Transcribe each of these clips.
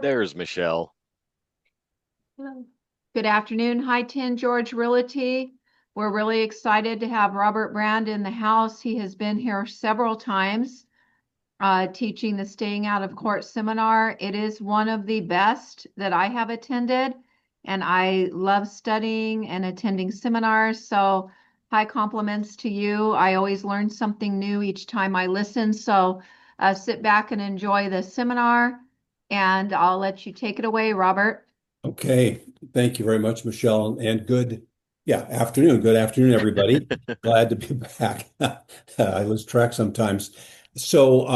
There's Michelle. Good afternoon, High 10 George Realty. We're really excited to have Robert Brand in the house. He has been here several times teaching the Staying Out of Court seminar. It is one of the best that I have attended, and I love studying and attending seminars. So high compliments to you. I always learn something new each time I listen. So sit back and enjoy the seminar, and I'll let you take it away, Robert. Okay, thank you very much, Michelle, and afternoon. Good afternoon, everybody. Glad to be back. I lose track sometimes. So,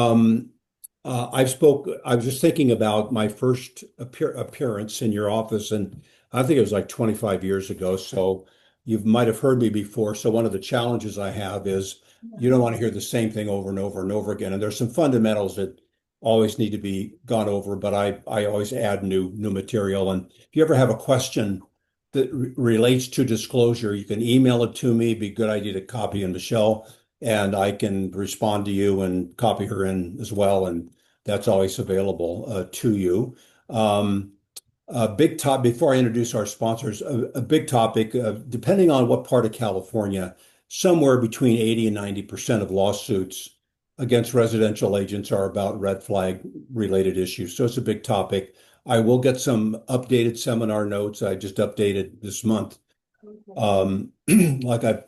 I was just thinking about my first appearance in your office, and I think it was like 25 years ago. So you might have heard me before. So one of the challenges I have is you don't want to hear the same thing over and over and over again. And there's some fundamentals that always need to be gone over, but I always add new material. And if you ever have a question that relates to disclosure, you can email it to me. It'd be a good idea to copy in Michelle, and I can respond to you and copy her in as well. And that's always available to you. A big top before I introduce our sponsors, a big topic, depending on what part of California, somewhere between 80 and 90% of lawsuits against residential agents are about red flag related issues. So it's a big topic. I will get some updated seminar notes. I just updated this month, like I've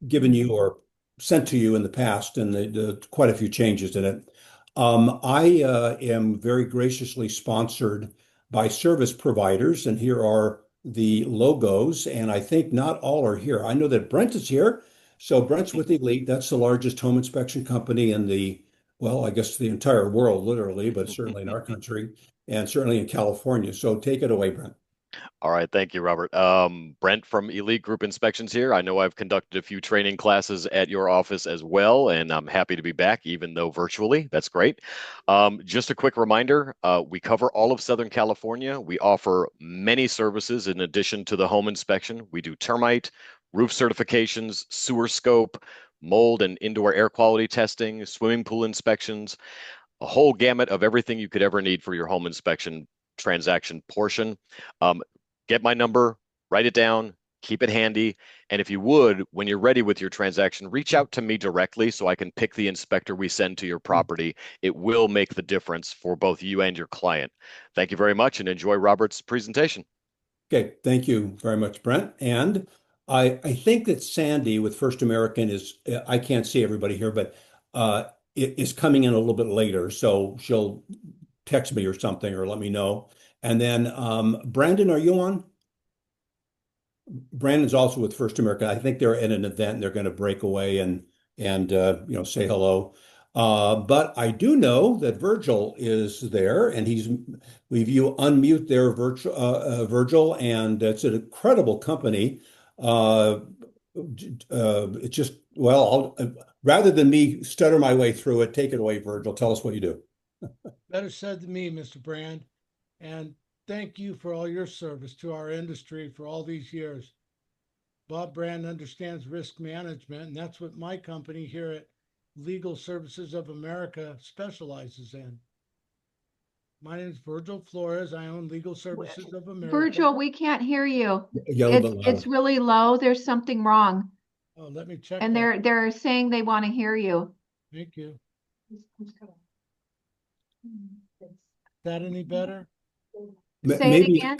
given you or sent to you in the past, and quite a few changes in it. I am very graciously sponsored by service providers, and here are the logos, and I think not all are here. I know that Brent is here. So Brent's with Elite. That's the largest home inspection company in well, I guess the entire world, literally, but certainly in our country and certainly in California. So take it away, Brent. All right, thank you, Robert. Brent from Elite Group Inspections here. I know I've conducted a few training classes at your office as well, and I'm happy to be back, even though virtually. That's great. Just a quick reminder, we cover all of Southern California. We offer many services in addition to the home inspection. We do termite, roof certifications, sewer scope, mold and indoor air quality testing, swimming pool inspections, a whole gamut of everything you could ever need for your home inspection transaction portion. Get my number, write it down, keep it handy. And if you would, when you're ready with your transaction, reach out to me directly so I can pick the inspector we send to your property. It will make the difference for both you and your client. Thank you very much and enjoy Robert's presentation. Okay, thank you very much, Brent. And I think that Sandy with First American I can't see everybody here, but is coming in a little bit later. So she'll text me or something or let me know. And then Brandon, are you on? Brandon's also with First American. I think they're at an event and they're going to break away and say hello. But I do know that Virgil is there, and you unmute there, Virgil, and it's an incredible company. It's just rather than me stutter my way through it, take it away, Virgil. Tell us what you do. Better said than me, Mr. Brand. And thank you for all your service to our industry for all these years. Bob Brand understands risk management, and that's what my company here at Legal Services of America specializes in. My name is Virgil Flores. I own Legal Services of America. Virgil, we can't hear you. It's It's really low. There's something wrong. Oh, let me check. And they're saying they want to hear you. Thank you. Is that any better? Say it again.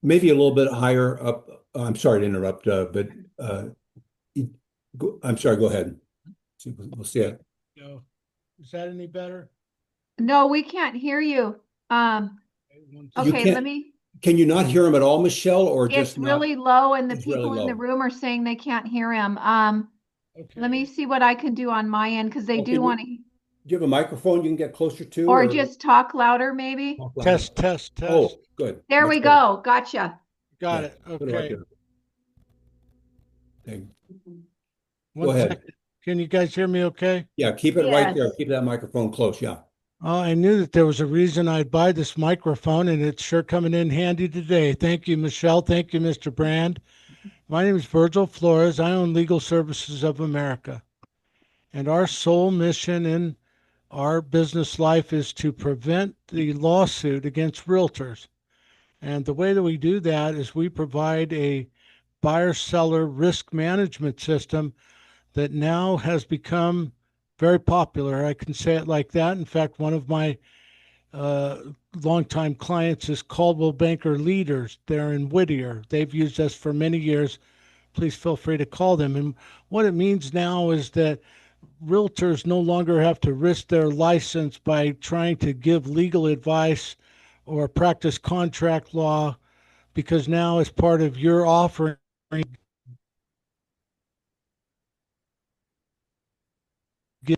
Maybe a little bit higher up. I'm sorry to interrupt, but I'm sorry. Go ahead. We'll see it. No. Is that any better? No, we can't hear you. Okay, let me. Can you not hear him at all, Michelle, or just It's really low, and the people really in the low? room are saying they can't hear him. Okay. Let me see what I can do on my end because they do want to. Do you have a microphone you can get closer to? Or just talk louder, maybe. Talk louder? Test. Oh, good. There we go. Gotcha. Got Yeah. it. Okay. Okay. One Go ahead. second. Can you guys hear me okay? Yeah, keep it right Yes. there. Keep that microphone close. Yeah. I knew that there was a reason I'd buy this microphone, and it's sure coming in handy today. Thank you, Michelle. Thank you, Mr. Brand. My name is Virgil Flores. I own Legal Services of America. And our sole mission in Our business life is to prevent the lawsuit against realtors. And the way that we do that is we provide a buyer-seller risk management system that now has become very popular. I can say it like that. In fact, one of my uh, longtime clients is Caldwell Banker Leaders. They're in Whittier. They've used us for many years. Please feel free to call them. And what it means now is that realtors no longer have to risk their license by trying to give legal advice or practice contract law, because now, as part of your offering,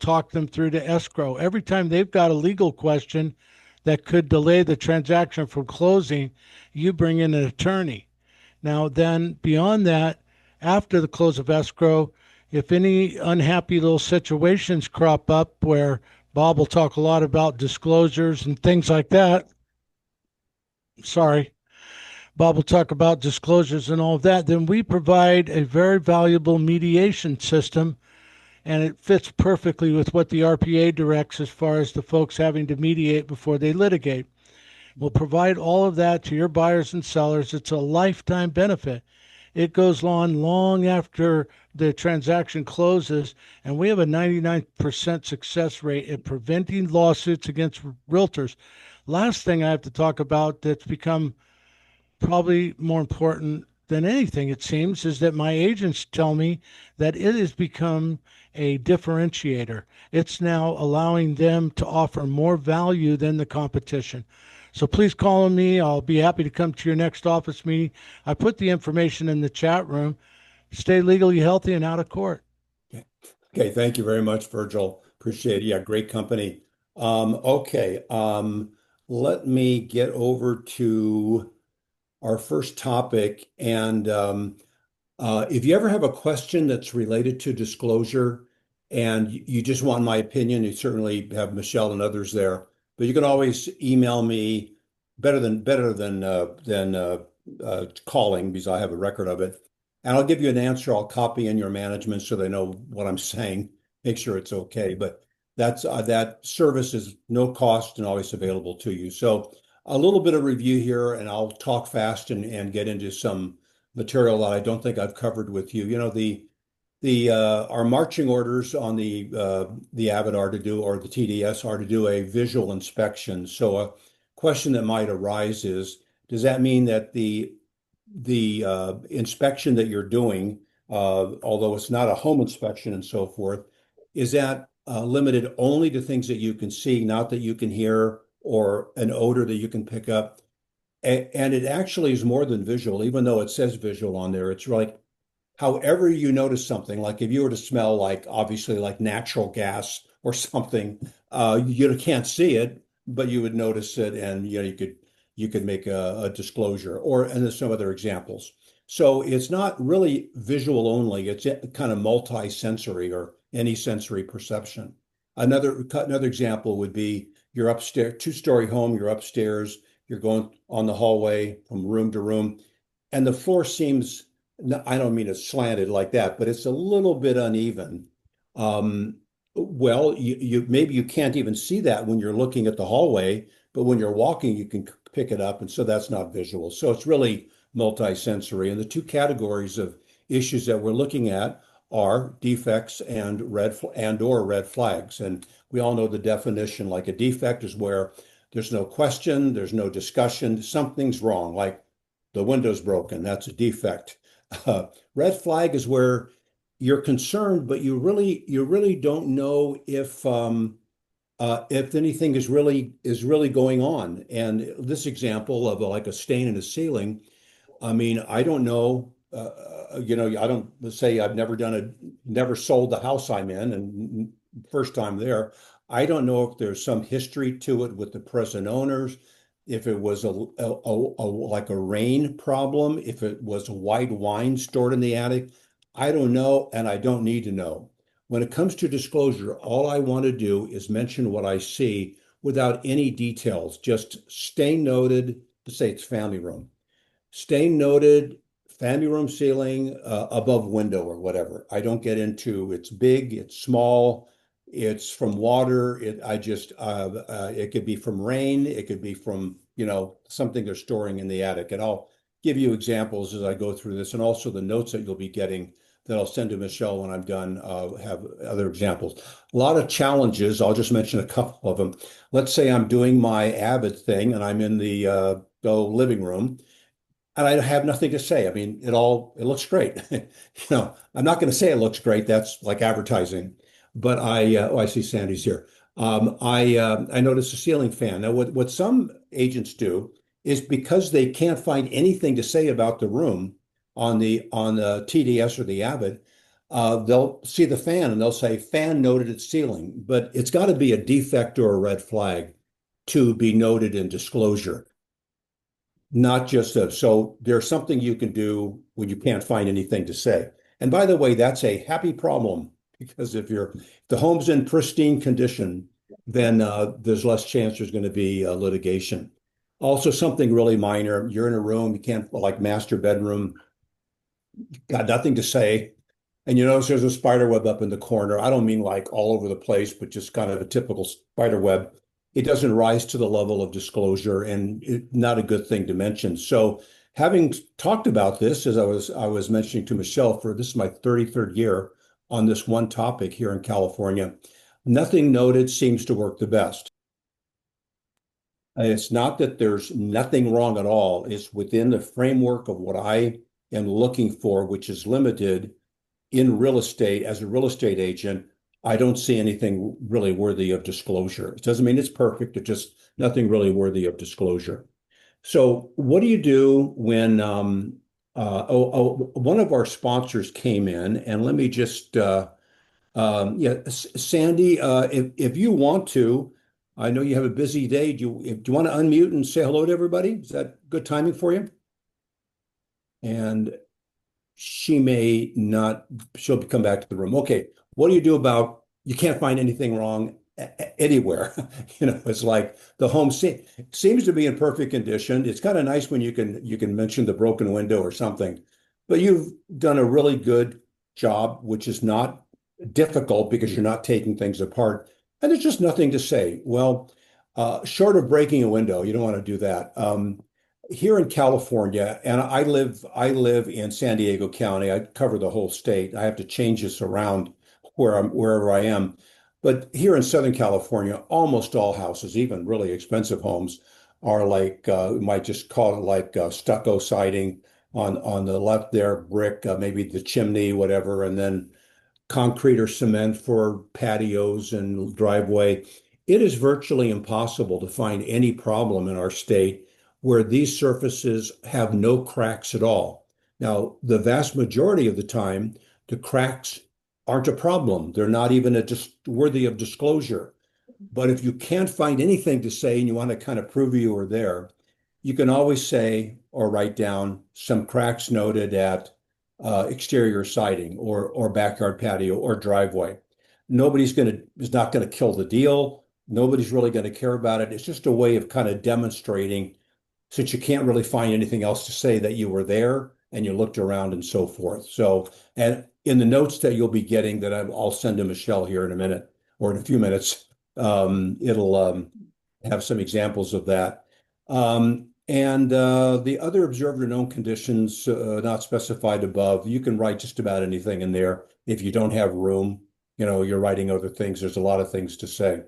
talk them through to escrow. Every time they've got a legal question that could delay the transaction from closing, you bring in an attorney. Now, then beyond that, after the close of escrow, if any unhappy little situations crop up where Bob will talk a lot about disclosures and things like that. Sorry. Bob will talk about disclosures and all of that. Then we provide a very valuable mediation system, and it fits perfectly with what the RPA directs as far as the folks having to mediate before they litigate. We'll provide all of that to your buyers and sellers. It's a lifetime benefit. It goes on long after the transaction closes, and we have a 99% success rate at preventing lawsuits against realtors. Last thing I have to talk about that's become probably more important than anything, it seems, is that my agents tell me that it has become a differentiator. It's now allowing them to offer more value than the competition. So please call on me. I'll be happy to come to your next office meeting. I put the information in the chat room. Stay legally healthy and out of court. Okay, thank you very much, Virgil. Appreciate it. Yeah, great company. Okay, let me get over to our first topic. And if you ever have a question that's related to disclosure and you just want my opinion, you certainly have Michelle and others there, but you can always email me better than calling, because I have a record of it. And I'll give you an answer. I'll copy in your management so they know what I'm saying, make sure it's okay. But that service is no cost and always available to you. So a little bit of review here, and I'll talk fast and get into some material that I don't think I've covered with you. You know, the our marching orders on the Avid are to do, or the TDS are to do a visual inspection. So a question that might arise is, does that mean that the inspection that you're doing, although it's not a home inspection and so forth, is that limited only to things that you can see, not that you can hear, or an odor that you can pick up? And it actually is more than visual, even though it says visual on there. It's like, however you notice something, like if you were to smell like, obviously, like natural gas or something, you can't see it, but you would notice it, and you could make a disclosure. And there's some other examples. So it's not really visual only, it's kind of multi-sensory, or any sensory perception. Another example would be, you're upstairs, two-story home, you're upstairs, you're going on the hallway from room to room, and the floor seems, I don't mean it's slanted like that, but it's a little bit uneven. Well, maybe you can't even see that when you're looking at the hallway, but when you're walking, you can pick it up, and so that's not visual. So it's really multi-sensory. And the two categories of issues that we're looking at are defects and or red flags. And we all know the definition. Like, a defect is where there's no question, there's no discussion, something's wrong, like the window's broken. That's a defect. Red flag is where you're concerned, but you really don't know if anything is really going on. And this example of like a stain in the ceiling, I mean, I don't know. I don't, let's say I've never sold the house I'm in, and first time there. I don't know if there's some history to it with the present owners, if it was like a rain problem, if it was white wine stored in the attic. I don't know, and I don't need to know. When it comes to disclosure, all I want to do is mention what I see without any details. Just stain noted, let's say it's family room. Stain noted, family room ceiling, above window or whatever. I don't get into it's big, it's small. it's from water. It could be from rain. It could be from, something they're storing in the attic. And I'll give you examples as I go through this, and also the notes that you'll be getting that I'll send to Michelle when I'm done, have other examples. A lot of challenges. I'll just mention a couple of them. Let's say I'm doing my Avid thing and I'm in the living room and I have nothing to say. I mean, it looks great. I'm not going to say it looks great. That's like advertising. But I see Sandy's here. I noticed a ceiling fan. Now, what some agents do is, because they can't find anything to say about the room on the TDS or the Avid, they'll see the fan and they'll say fan noted at ceiling, but it's got to be a defect or a red flag to be noted in disclosure. Not just so there's something you can do when you can't find anything to say. And by the way, that's a happy problem, because if the home's in pristine condition, then there's less chance there's going to be litigation. Also, something really minor, you're in a room, you can't, like master bedroom, got nothing to say. And you notice there's a spider web up in the corner. I don't mean like all over the place, but just kind of a typical spider web. It doesn't rise to the level of disclosure, and not a good thing to mention. So, having talked about this, as I was mentioning to Michelle, for this is my 33rd year on this one topic here in California, nothing noted seems to work the best. It's not that there's nothing wrong at all. It's within the framework of what I am looking for, which is limited in real estate. As a real estate agent, I don't see anything really worthy of disclosure. It doesn't mean it's perfect. It's just nothing really worthy of disclosure. So what do you do when one of our sponsors came in, and let me just Sandy, if you want to, I know you have a busy day. Do you want to unmute and say hello to everybody? Is that good timing for you? And she may not, she'll come back to the room. Okay, what do you do about you can't find anything wrong anywhere? It's like the home seems to be in perfect condition. It's kind of nice when you can mention the broken window or something, but you've done a really good job, which is not difficult because you're not taking things apart, and there's just nothing to say. Well, short of breaking a window, you don't want to do that. Here in California, and I live in San Diego County. I cover the whole state. I have to change this around wherever I am. But here in Southern California, almost all houses, even really expensive homes, are like we might just call it like stucco siding on the left there, brick, maybe the chimney, whatever, and then concrete or cement for patios and driveway. It is virtually impossible to find any problem in our state where these surfaces have no cracks at all. Now, the vast majority of the time, the cracks aren't a problem. They're not even worthy of disclosure. But if you can't find anything to say and you want to kind of prove you were there, you can always say or write down some cracks noted at exterior siding or backyard patio or driveway. Is not going to kill the deal. Nobody's really going to care about it. It's just a way of kind of demonstrating, since you can't really find anything else to say, that you were there and you looked around and so forth. So, and in the notes that you'll be getting that I'll send to Michelle here in a minute or in a few minutes, it'll have some examples of that. And the other observed or known conditions not specified above, you can write just about anything in there. If you don't have room, you're writing other things. There's a lot of things to say.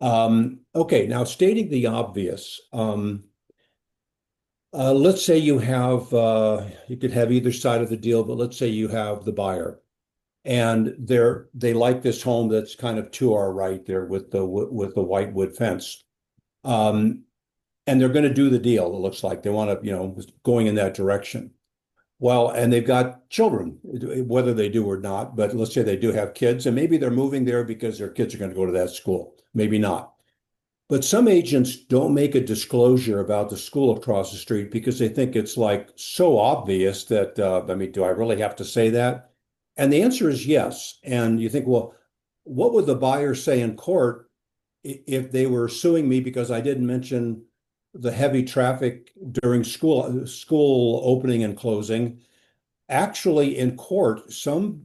Okay, now stating the obvious. Let's say you could have either side of the deal, but let's say you have the buyer, and they like this home that's kind of to our right there with the white wood fence. And they're going to do the deal. It looks like they want to, going in that direction. Well, and they've got children, whether they do or not, but let's say they do have kids, and maybe they're moving there because their kids are going to go to that school. Maybe not. But some agents don't make a disclosure about the school across the street because they think it's like so obvious that, do I really have to say that? And the answer is yes. And you think, well, what would the buyer say in court if they were suing me because I didn't mention the heavy traffic during school opening and closing? Actually, in court, some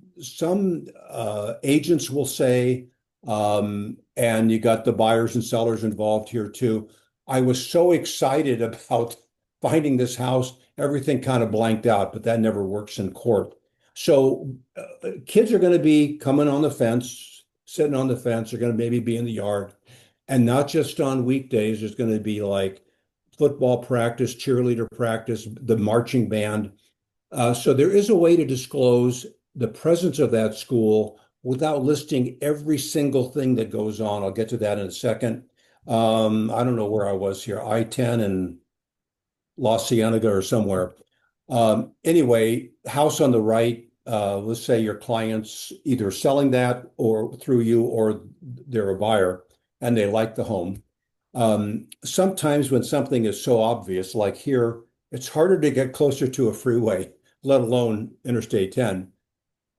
agents will say, And you got the buyers and sellers involved here too. I was so excited about finding this house. Everything kind of blanked out, but that never works in court. So kids are going to be coming on the fence, sitting on the fence. They're going to maybe be in the yard, and not just on weekdays. There's going to be like football practice, cheerleader practice, the marching band. So there is a way to disclose the presence of that school without listing every single thing that goes on. I'll get to that in a second. I don't know where I was here, I-10 and La Cienega or somewhere. Anyway, house on the right, let's say your client's either selling that or through you or they're a buyer and they like the home. Sometimes when something is so obvious, like here, it's harder to get closer to a freeway, let alone Interstate 10,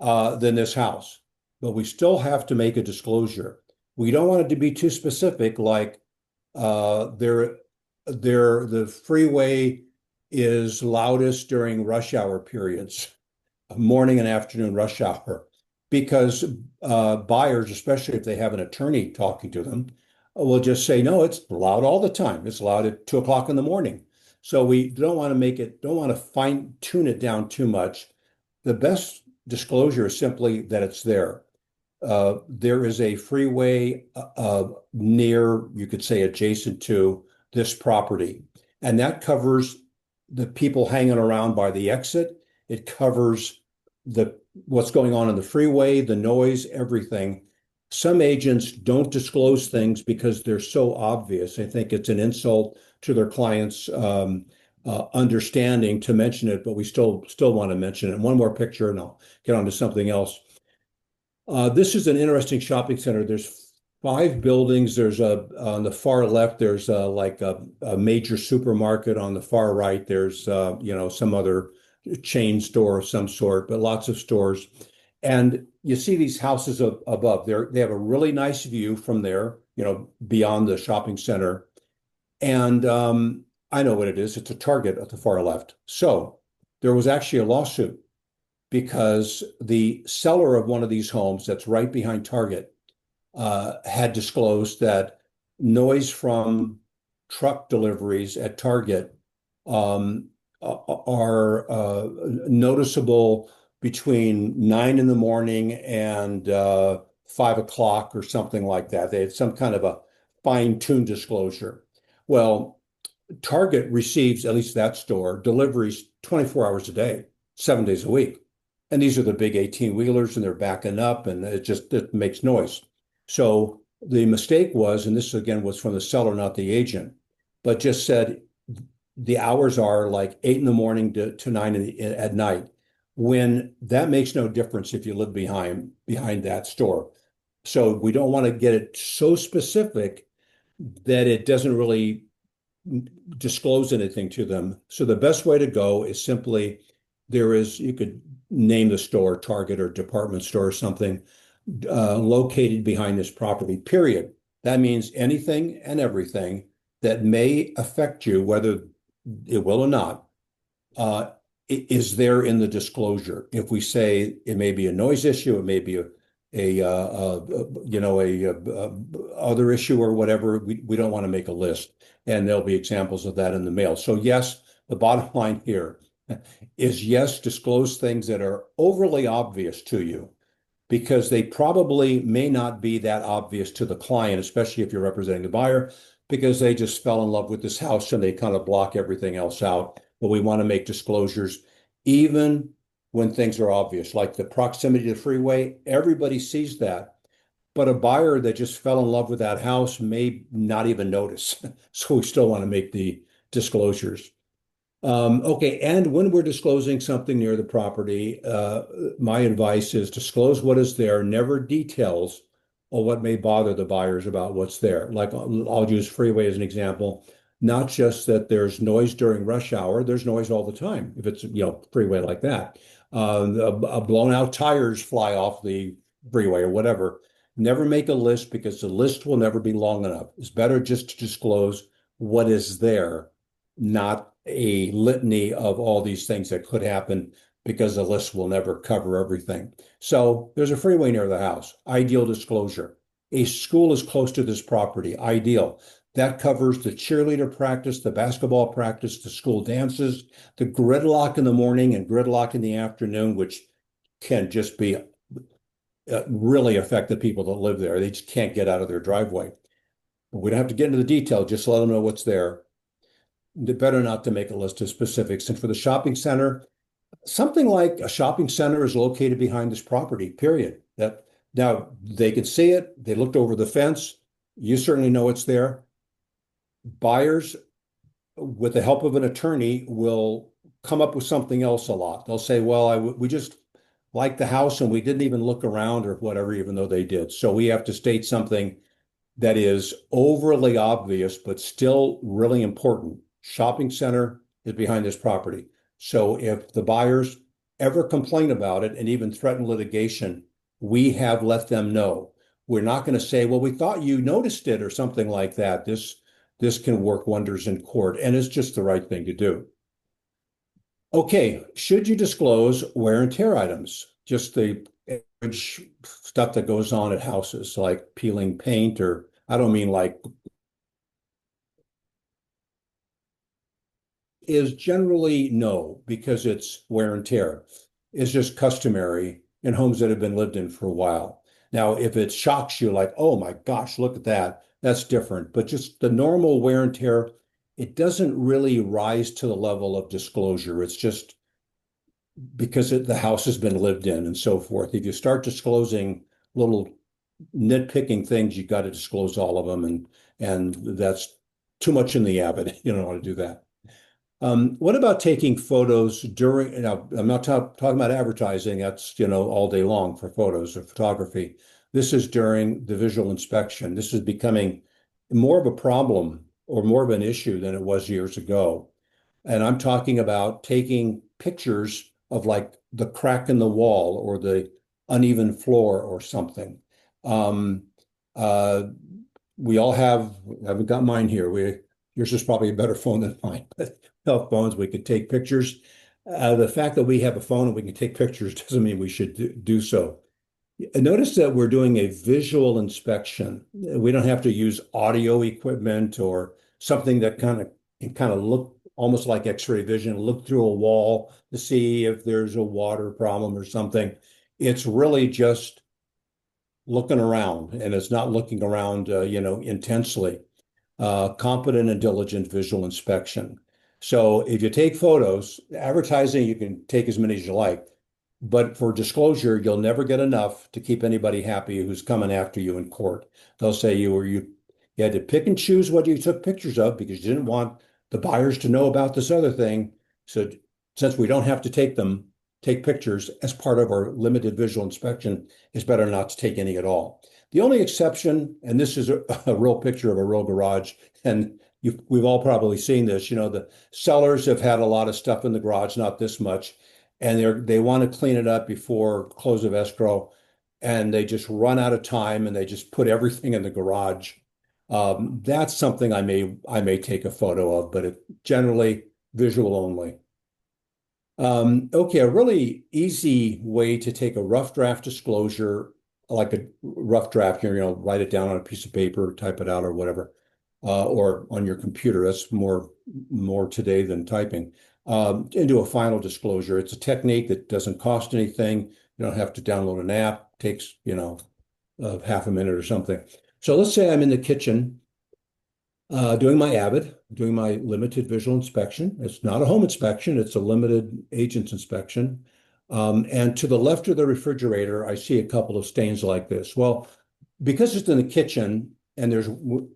than this house. But we still have to make a disclosure. We don't want it to be too specific, like the freeway is loudest during rush hour periods, morning and afternoon rush hour, because buyers, especially if they have an attorney talking to them, will just say, no, it's loud all the time. It's loud at 2 o'clock in the morning. So we don't want to don't want to fine tune it down too much. The best disclosure is simply that it's there. There is a freeway near, you could say, adjacent to this property, and that covers the people hanging around by the exit. It covers what's going on in the freeway, the noise, everything. Some agents don't disclose things because they're so obvious. I think it's an insult to their clients' understanding to mention it, but we still want to mention it. One more picture, and I'll get on to something else. This is an interesting shopping center. There's 5 buildings. There's on the far left, there's like a major supermarket. On the far right, there's some other chain store of some sort, but lots of stores. And you see these houses above there. They have a really nice view from there, beyond the shopping center. And I know what it is. It's a Target at the far left. So there was actually a lawsuit because the seller of one of these homes that's right behind Target had disclosed that noise from truck deliveries at Target are noticeable between 9 in the morning and 5 o'clock or something like that. They had some kind of a fine-tuned disclosure. Well, Target receives, at least that store, deliveries 24 hours a day, 7 days a week. And these are the big 18-wheelers, and they're backing up, and it makes noise. So the mistake was, and this again was from the seller, not the agent, but just said the hours are like 8 in the morning to 9 at night, when that makes no difference if you live behind that store. So we don't want to get it so specific that it doesn't really disclose anything to them. So the best way to go is simply you could name the store, Target or department store or something, located behind this property, period. That means anything and everything that may affect you, whether it will or not, is there in the disclosure. If we say it may be a noise issue, it may be a other issue or whatever, we don't want to make a list. And there'll be examples of that in the mail. So yes, the bottom line here is yes, disclose things that are overly obvious to you, because they probably may not be that obvious to the client, especially if you're representing the buyer, because they just fell in love with this house and they kind of block everything else out. But we want to make disclosures even when things are obvious, like the proximity to the freeway. Everybody sees that. But a buyer that just fell in love with that house may not even notice. So we still want to make the disclosures. Okay, and when we're disclosing something near the property, my advice is disclose what is there, never details or what may bother the buyers about what's there. Like I'll use freeway as an example. Not just that there's noise during rush hour, there's noise all the time if it's freeway like that. Blown out tires fly off the freeway or whatever. Never make a list, because the list will never be long enough. It's better just to disclose what is there, not a litany of all these things that could happen, because the list will never cover everything. So there's a freeway near the house. Ideal disclosure. A school is close to this property, ideal. That covers the cheerleader practice, the basketball practice, the school dances, the gridlock in the morning and gridlock in the afternoon, which can just be really affect the people that live there. They just can't get out of their driveway. We don't have to get into the detail, just let them know what's there. Better not to make a list of specifics. And for the shopping center, something like a shopping center is located behind this property, period. That now they can see it. They looked over the fence. You certainly know it's there. Buyers, with the help of an attorney, will come up with something else a lot. They'll say, well, we just like the house and we didn't even look around or whatever, even though they did. So we have to state something that is overly obvious, but still really important. Shopping center is behind this property. So if the buyers ever complain about it and even threaten litigation, we have let them know. We're not going to say, well, we thought you noticed it or something like that. This can work wonders in court, and it's just the right thing to do. Okay, should you disclose wear and tear items? Just the average stuff that goes on at houses, like peeling paint, or I don't mean like, is generally no, because it's wear and tear. It's just customary in homes that have been lived in for a while. Now, if it shocks you, like, oh my gosh, look at that, that's different. But just the normal wear and tear, it doesn't really rise to the level of disclosure. It's just because the house has been lived in and so forth. If you start disclosing little nitpicking things, you got to disclose all of them, and that's too much in the avid. You don't want to do that. What about taking photos during, I'm not talking about advertising, that's, all day long for photos or photography. This is during the visual inspection. This is becoming more of a problem or more of an issue than it was years ago. And I'm talking about taking pictures of like the crack in the wall or the uneven floor or something. We all I haven't got mine here. Yours is probably a better phone than mine, but phones, we could take pictures. The fact that we have a phone and we can take pictures doesn't mean we should do so. Notice that we're doing a visual inspection. We don't have to use audio equipment or something that kind of look almost like X-ray vision, look through a wall to see if there's a water problem or something. It's really just looking around, and it's not looking around, intensely. Competent and diligent visual inspection. So if you take photos, advertising, you can take as many as you like, but for disclosure, you'll never get enough to keep anybody happy who's coming after you in court. They'll say you had to pick and choose what you took pictures of because you didn't want the buyers to know about this other thing. So since we don't have to take pictures as part of our limited visual inspection, it's better not to take any at all. The only exception, and this is a real picture of a real garage, and we've all probably seen this, the sellers have had a lot of stuff in the garage, not this much, and they want to clean it up before close of escrow, and they just run out of time and they just put everything in the garage. That's something I may take a photo of, but generally visual only. Okay, a really easy way to take a rough draft disclosure, like a rough draft, write it down on a piece of paper, type it out or whatever, or on your computer. That's more today than typing. Into a final disclosure. It's a technique that doesn't cost anything. You don't have to download an app. It takes, half a minute or something. So let's say I'm in the kitchen doing my limited visual inspection. It's not a home inspection, it's a limited agent's inspection. And to the left of the refrigerator, I see a couple of stains like this. Well, because it's in the kitchen and there's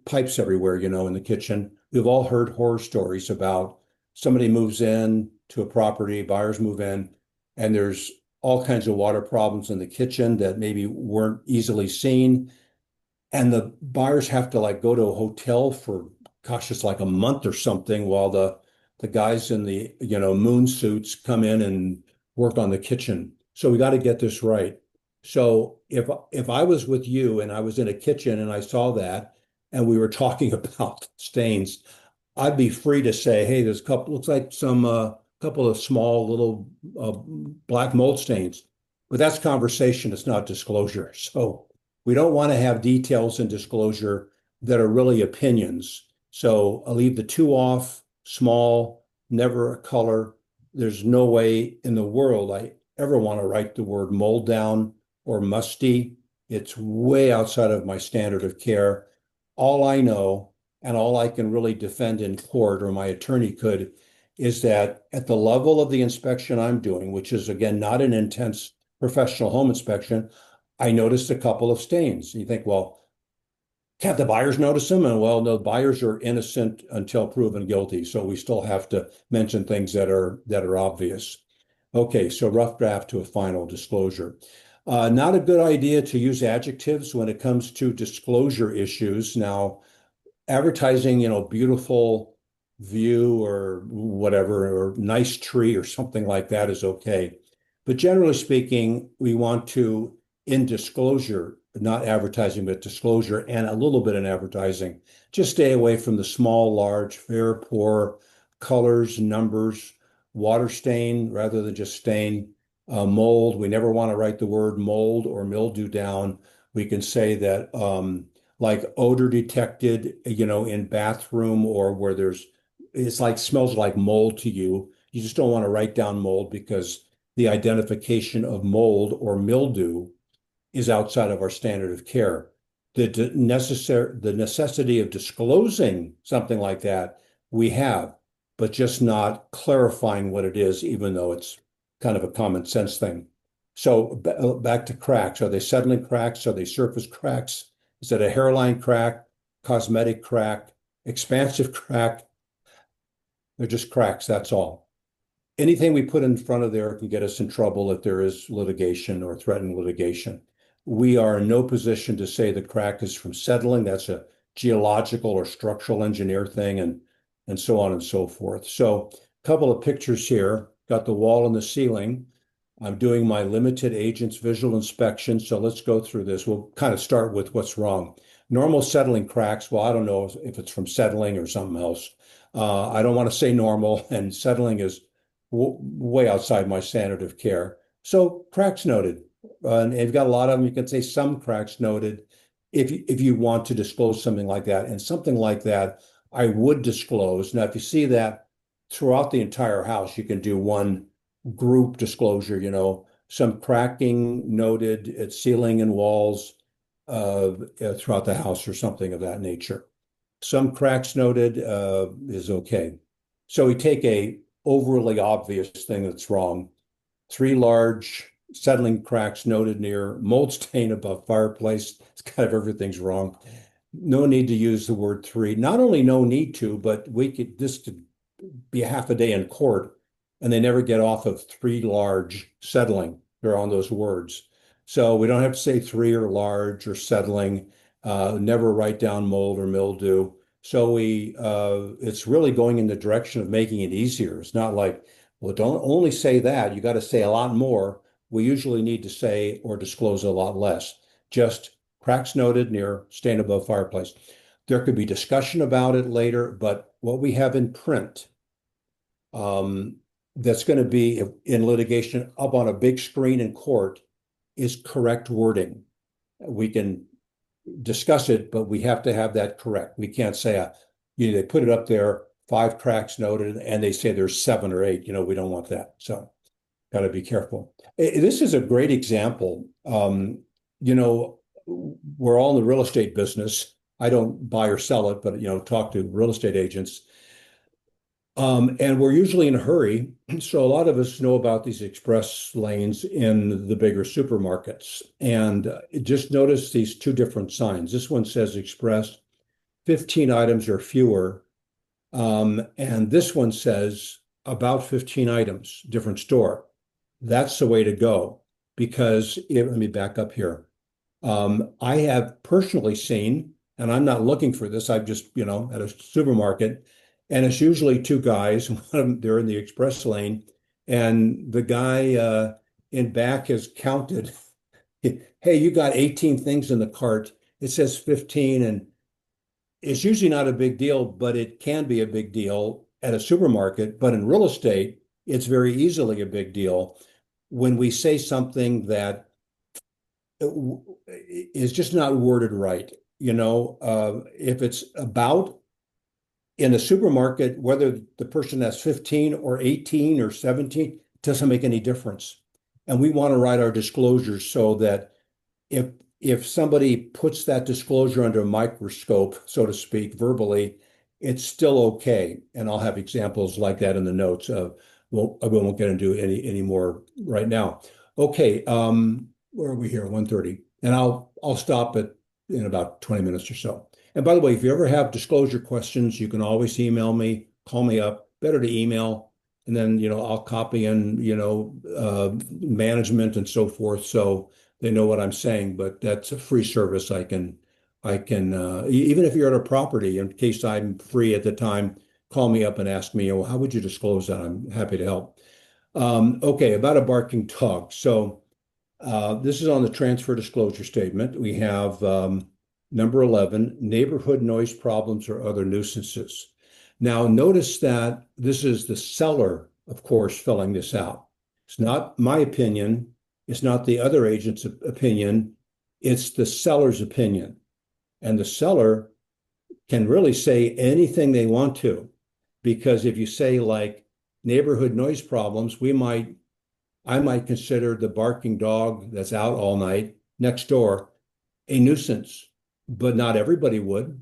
pipes everywhere, in the kitchen, we've all heard horror stories about somebody moves in to a property, buyers move in, and there's all kinds of water problems in the kitchen that maybe weren't easily seen. And the buyers have to go to a hotel for, gosh, it's like a month or something while the guys in the, moon suits come in and work on the kitchen. So we got to get this right. So if I was with you and I was in a kitchen and I saw that and we were talking about stains, I'd be free to say, hey, there's looks like some couple of small little black mold stains. But that's conversation, it's not disclosure. So We don't want to have details in disclosure that are really opinions. So I'll leave the two off, small, never a color. There's no way in the world I ever want to write the word mold down or musty. It's way outside of my standard of care. All I know and all I can really defend in court, or my attorney could, is that at the level of the inspection I'm doing, which is again not an intense professional home inspection, I noticed a couple of stains. You think, well, can't the buyers notice them? And well, no, buyers are innocent until proven guilty. So we still have to mention things that are obvious. Okay, so rough draft to a final disclosure. Not a good idea to use adjectives when it comes to disclosure issues. Now, advertising, beautiful view or whatever, or nice tree or something like that is okay. But generally speaking, we want to, in disclosure, not advertising, but disclosure and a little bit in advertising, just stay away from the small, large, fair, poor, colors, numbers, water stain rather than just stain, mold. We never want to write the word mold or mildew down. We can say that like odor detected, in bathroom or where it's like smells like mold to you. You just don't want to write down mold because the identification of mold or mildew is outside of our standard of care. The necessity of disclosing something like that we have, but just not clarifying what it is, even though it's kind of a common sense thing. So back to cracks. Are they settling cracks? Are they surface cracks? Is it a hairline crack, cosmetic crack, expansive crack? They're just cracks, that's all. Anything we put in front of there can get us in trouble if there is litigation or threatened litigation. We are in no position to say the crack is from settling. That's a geological or structural engineer thing, and so on and so forth. So a couple of pictures here. Got the wall and the ceiling. I'm doing my limited agents visual inspection. So let's go through this. We'll kind of start with what's wrong. Normal settling cracks. Well, I don't know if it's from settling or something else. I don't want to say normal, and settling is way outside my standard of care. So cracks noted. And you've got a lot of them. You can say some cracks noted if you want to disclose something like that. And something like that, I would disclose. Now, if you see that throughout the entire house, you can do one group disclosure, some cracking noted at ceiling and walls throughout the house or something of that nature. Some cracks noted is okay. So we take a overly obvious thing that's wrong. 3 large settling cracks noted near mold stain above fireplace. It's kind of everything's wrong. No need to use the word 3. Not only no need to, but this could be a half a day in court, and they never get off of 3 large settling. They're on those words. So we don't have to say 3 or large or settling. Never write down mold or mildew. So it's really going in the direction of making it easier. It's not like, well, don't only say that. You got to say a lot more. We usually need to say or disclose a lot less. Just cracks noted near stain above fireplace. There could be discussion about it later, but what we have in print, that's going to be in litigation up on a big screen in court is correct wording. We can discuss it, but we have to have that correct. We can't say, they put it up there, 5 cracks noted, and they say there's 7 or 8. We don't want that. So got to be careful. This is a great example. We're all in the real estate business. I don't buy or sell it, but, talk to real estate agents. And we're usually in a hurry. So a lot of us know about these express lanes in the bigger supermarkets. And just notice these 2 different signs. This one says express, 15 items or fewer. And this one says about 15 items, different store. That's the way to go because let me back up here. I have personally seen, and I'm not looking for this, I've just, at a supermarket, and it's usually 2 guys. One of them, they're in the express lane, and the guy in back has counted. Hey, you got 18 things in the cart. It says 15, and it's usually not a big deal, but it can be a big deal at a supermarket. But in real estate, it's very easily a big deal when we say something that is just not worded right. If it's about in a supermarket, whether the person has 15 or 18 or 17, doesn't make any difference. And we want to write our disclosures so that if if somebody puts that disclosure under a microscope, so to speak, verbally, it's still okay. And I'll have examples like that in the notes. Well, I won't get into any more right now. Okay, where are we here? 1:30. And I'll stop it in about 20 minutes or so. And by the way, if you ever have disclosure questions, you can always email me, call me up. Better to email, and then I'll copy in management and so forth, so they know what I'm saying. But that's a free service. Even if you're at a property, in case I'm free at the time, call me up and ask me, oh, how would you disclose that? I'm happy to help. Okay, about a barking dog. So this is on the transfer disclosure statement. We have number 11, neighborhood noise problems or other nuisances. Now, notice that this is the seller, of course, filling this out. It's not my opinion. It's not the other agent's opinion. It's the seller's opinion. And the seller can really say anything they want to, because if you say like neighborhood noise problems, I might consider the barking dog that's out all night next door a nuisance, but not everybody would.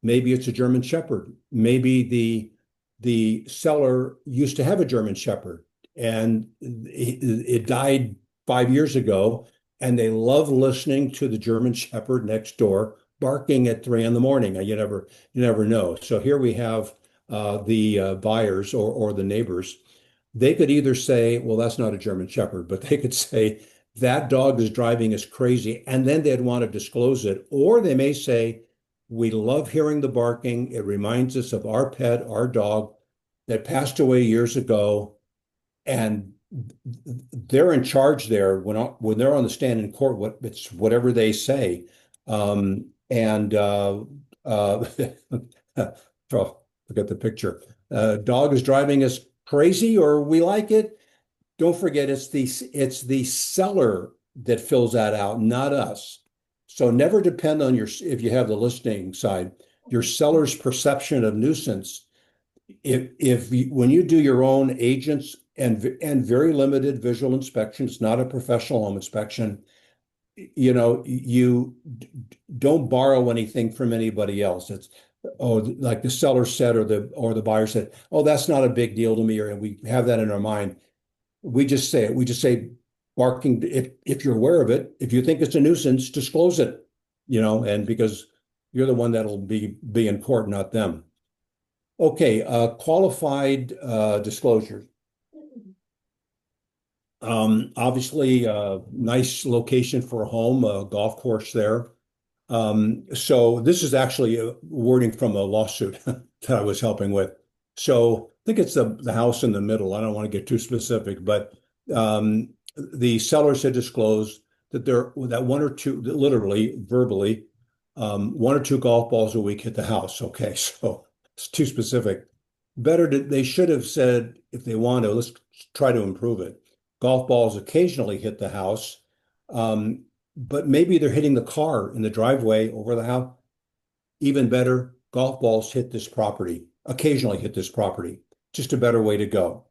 Maybe it's a German Shepherd. Maybe the seller used to have a German Shepherd and it died 5 years ago, and they love listening to the German Shepherd next door barking at 3 a.m. You never know. So here we have the buyers or the neighbors. They could either say, well, that's not a German Shepherd, but they could say that dog is driving us crazy, and then they'd want to disclose it. Or they may say, we love hearing the barking. It reminds us of our pet, our dog that passed away years ago. And they're in charge there when they're on the stand in court. It's whatever they say. And oh, forget the picture. Dog is driving us crazy, or we like it. Don't forget, it's the seller that fills that out, not us. So never depend on if you have the listing side, your seller's perception of nuisance. When you do your own agents and very limited visual inspections, not a professional home inspection, you don't borrow anything from anybody else. It's, oh, like the seller said, or the buyer said, oh, that's not a big deal to me, or we have that in our mind. We just say it. We just say barking. If you're aware of it, if you think it's a nuisance, disclose it. And because you're the one that'll be in court, not them. Okay, qualified disclosure. Obviously, nice location for a home, a golf course there. So this is actually a wording from a lawsuit that I was helping with. So I think it's the house in the middle. I don't want to get too specific, but the sellers had disclosed that one or two, literally, verbally, 1 or 2 golf balls a week hit the house. Okay, so it's too specific. They should have said, if they want to, let's try to improve it. Golf balls occasionally hit the house, but maybe they're hitting the car in the driveway over the house. Even better, golf balls occasionally hit this property. Just a better way to go.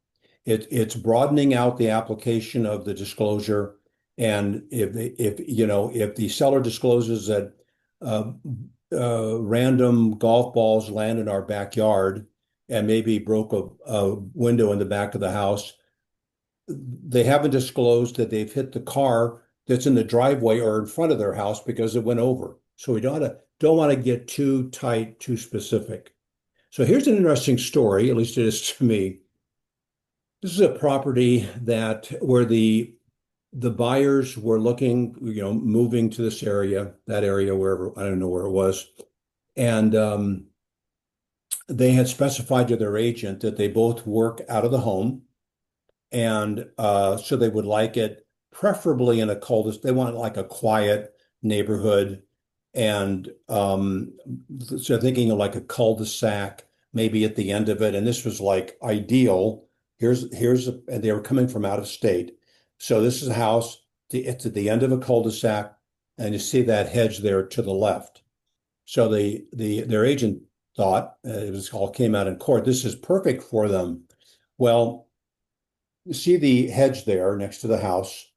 It's broadening out the application of the disclosure. And if the seller discloses that random golf balls land in our backyard and maybe broke a window in the back of the house, they haven't disclosed that they've hit the car that's in the driveway or in front of their house because it went over. So we don't want to get too tight, too specific. So here's an interesting story, at least it is to me. This is a property where the buyers were looking, moving to this area, that area, wherever, I don't know where it was. And they had specified to their agent that they both work out of the home. And so they would like it preferably in a cul-de-sac. They want like a quiet neighborhood. And so thinking of like a cul-de-sac, maybe at the end of it. And this was like ideal. And they were coming from out of state. So this is a house. It's at the end of a cul-de-sac. and you see that hedge there to the left. So their agent thought it was all came out in court. This is perfect for them. Well, you see the hedge there next to the house.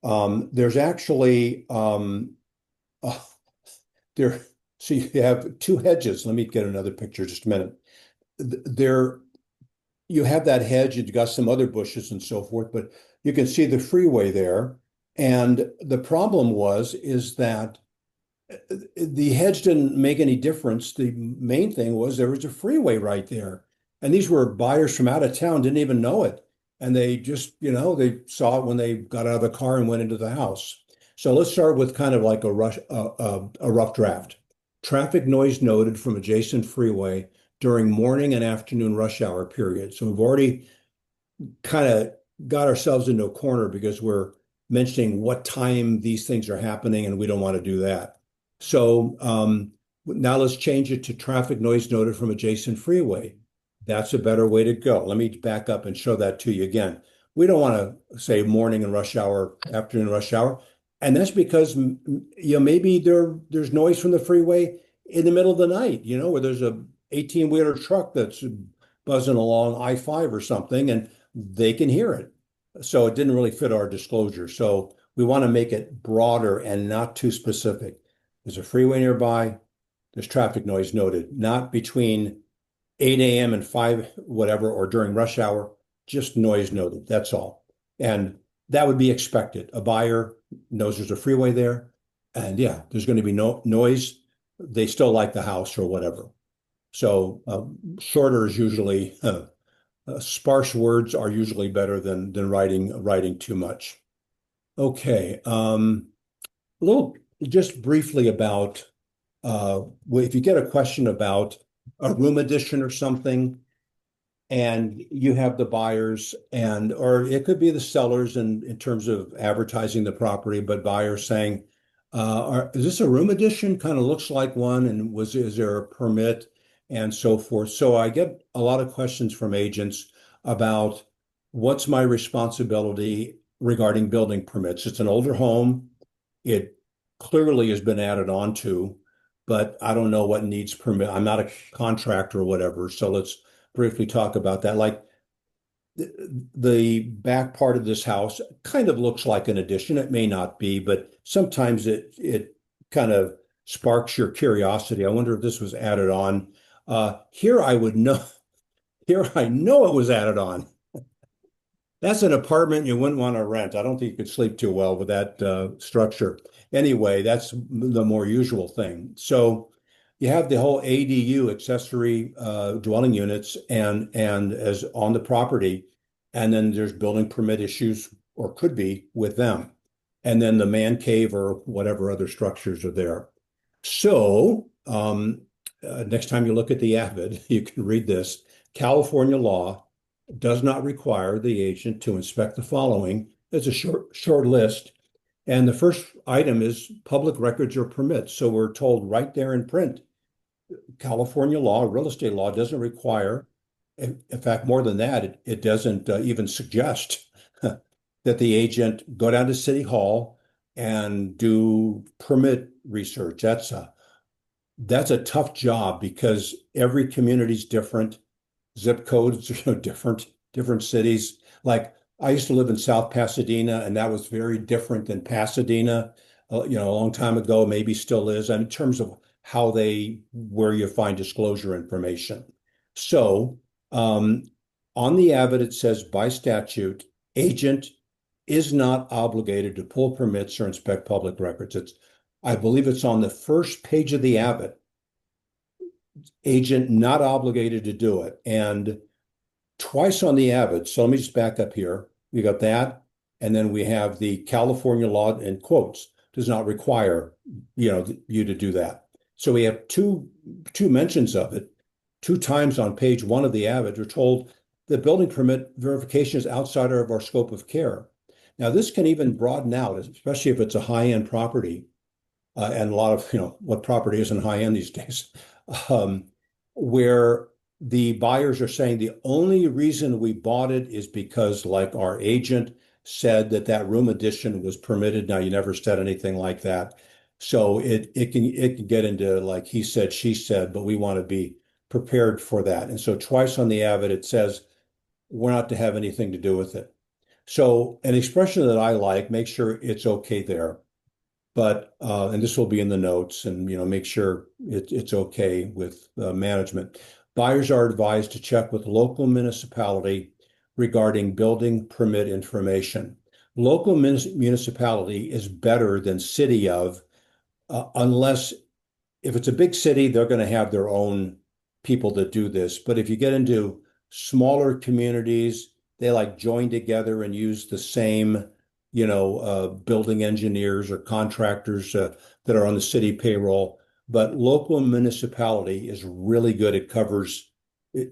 There's actually uh, there. So you have two hedges. Let me get another picture just a minute. There you have that hedge. You've got some other bushes and so forth, but you can see the freeway there. And the problem is that the hedge didn't make any difference. The main thing was there was a freeway right there. And these were buyers from out of town, didn't even know it. And they just, they saw it when they got out of the car and went into the house. So let's start with kind of like a rough draft. Traffic noise noted from adjacent freeway during morning and afternoon rush hour period. So we've already kind of got ourselves into a corner because we're mentioning what time these things are happening, and we don't want to do that. So now let's change it to traffic noise noted from adjacent freeway. That's a better way to go. Let me back up and show that to you again. We don't want to say morning and rush hour, afternoon rush hour. And that's because maybe there's noise from the freeway in the middle of the night, where there's a 18-wheeler truck that's buzzing along I-5 or something, and they can hear it. So it didn't really fit our disclosure. So we want to make it broader and not too specific. There's a freeway nearby. There's traffic noise noted, not between 8 a.m. and 5, whatever, or during rush hour, just noise noted. That's all. And that would be expected. A buyer knows there's a freeway there. And yeah, there's going to be no noise. They still like the house or whatever. So shorter is usually, sparse words are usually better than writing too much. Okay. A little just briefly about if you get a question about a room addition or something, and you have the buyers or it could be the sellers in terms of advertising the property, but buyers saying, is this a room addition? Kind of looks like one, and is there a permit and so forth. So I get a lot of questions from agents about what's my responsibility regarding building permits. It's an older home. It clearly has been added on to, but I don't know what needs permit. I'm not a contractor or whatever. So let's briefly talk about that. Like the back part of this house kind of looks like an addition. It may not be, but sometimes it kind of sparks your curiosity. I wonder if this was added on. Here I would know. Here I know it was added on. That's an apartment you wouldn't want to rent. I don't think you could sleep too well with that structure. Anyway, that's the more usual thing. So you have the whole ADU, accessory dwelling units, and as on the property, and then there's building permit issues, or could be, with them, and then the man cave or whatever other structures are there. So next time you look at the avid, you can read this. California law does not require the agent to inspect the following. It's a short list. And the first item is public records or permits. So we're told right there in print, California law, real estate law doesn't require, in fact, more than that, it doesn't even suggest that the agent go down to City Hall and do permit research. That's a tough job because every community is different. Zip codes are different cities. Like I used to live in South Pasadena, and that was very different than Pasadena, a long time ago, maybe still is, and in terms of where you find disclosure information. So on the avid, it says by statute, agent is not obligated to pull permits or inspect public records. I believe it's on the first page of the avid. Agent not obligated to do it. And twice on the avid. So let me just back up here. We got that. And then we have the California law in quotes does not require, you to do that. So we have two mentions of it. 2 times on page 1 of the avid, we're told the building permit verification is outside of our scope of care. Now this can even broaden out, especially if it's a high-end property. And a lot of, what property isn't high-end these days. Where the buyers are saying the only reason we bought it is because, like, our agent said that that room addition was permitted. Now, you never said anything like that. So it can get into like he said, she said, but we want to be prepared for that. And so twice on the avid, it says we're not to have anything to do with it. So an expression that I like, make sure it's okay there. But and this will be in the notes, and make sure it's okay with management. Buyers are advised to check with local municipality regarding building permit information. Local municipality is better than city of, unless if it's a big city, they're going to have their own people that do this. But if you get into smaller communities, they like join together and use the same, building engineers or contractors that are on the city payroll. But local municipality is really good. It covers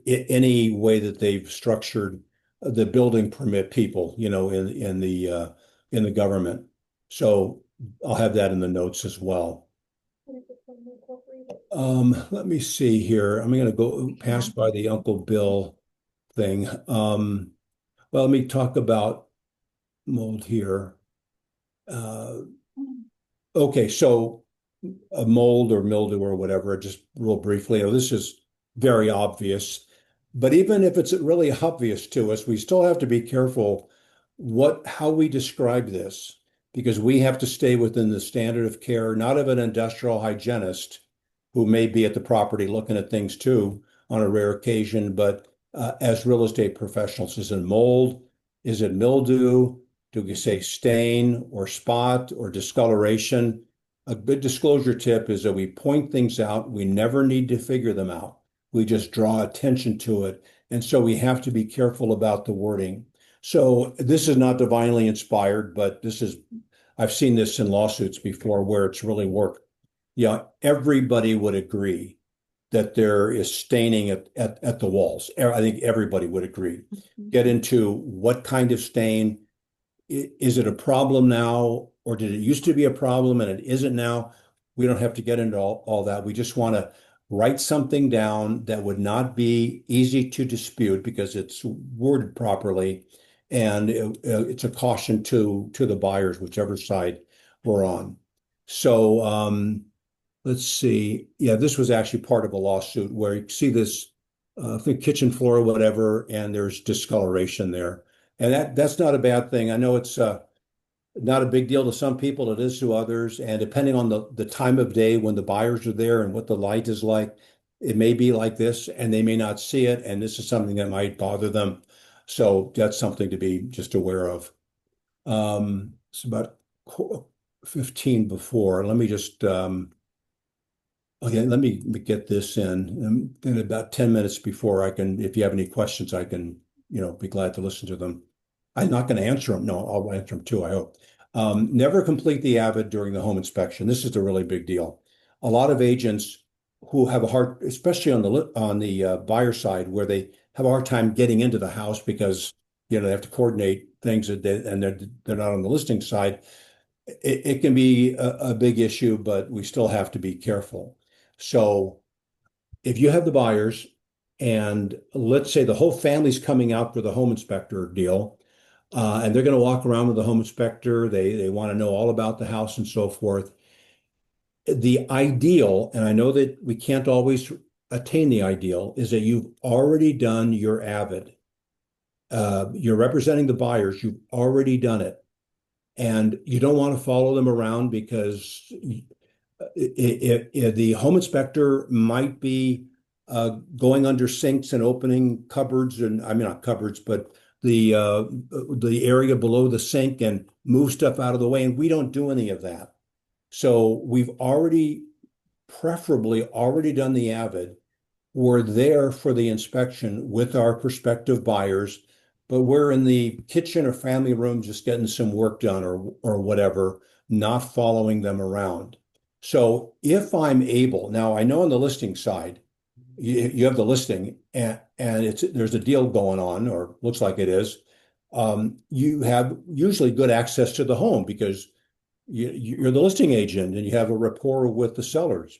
any way that they've structured the building permit people, in the government. So I'll have that in the notes as well. Let me see here. I'm going to go pass by the Uncle Bill thing. Well, let me talk about mold here. Okay, so a mold or mildew or whatever, just real briefly. This is very obvious, but even if it's really obvious to us, we still have to be careful how we describe this, because we have to stay within the standard of care, not of an industrial hygienist who may be at the property looking at things too on a rare occasion, but as real estate professionals. Is it mold? Is it mildew? Do we say stain or spot or discoloration? A good disclosure tip is that we point things out. We never need to figure them out. We just draw attention to it. And so we have to be careful about the wording. So this is not divinely inspired, but I've seen this in lawsuits before where it's really worked. Yeah, everybody would agree that there is staining at the walls. I think everybody would agree. Get into what kind of stain. Is it a problem now, or did it used to be a problem and it isn't now? We don't have to get into all that. We just want to write something down that would not be easy to dispute because it's worded properly, and it's a caution to the buyers, whichever side we're on. So let's see. Yeah, this was actually part of a lawsuit where you see this, I think kitchen floor or whatever, and there's discoloration there. And that's not a bad thing. I know it's not a big deal to some people. It is to others. And depending on the time of day when the buyers are there and what the light is like, it may be like this and they may not see it. And this is something that might bother them. So that's something to be just aware of. It's about 15 before. Let me just, okay, let me get this in. And about 10 minutes before if you have any questions, I can, be glad to listen to them. I'm not going to answer them. No, I'll answer them too, I hope. Never complete the avid during the home inspection. This is a really big deal. A lot of agents who have a hard, especially on the buyer side, where they have a hard time getting into the house because they have to coordinate things and they're not on the listing side. It can be a big issue, but we still have to be careful. So if you have the buyers, and let's say the whole family's coming out for the home inspector deal, and they're going to walk around with the home inspector. They want to know all about the house and so forth. The ideal, and I know that we can't always attain the ideal, is that you've already done your avid. You're representing the buyers. You've already done it. And you don't want to follow them around because the home inspector might be going under sinks and opening cupboards, and I mean not cupboards, but the area below the sink, and move stuff out of the way. And we don't do any of that. So we've preferably already done the avid. We're there for the inspection with our prospective buyers, but we're in the kitchen or family room just getting some work done or whatever, not following them around. So if I'm able, now I know on the listing side, you have the listing and there's a deal going on, or looks like it is. You have usually good access to the home because you're the listing agent and you have a rapport with the sellers.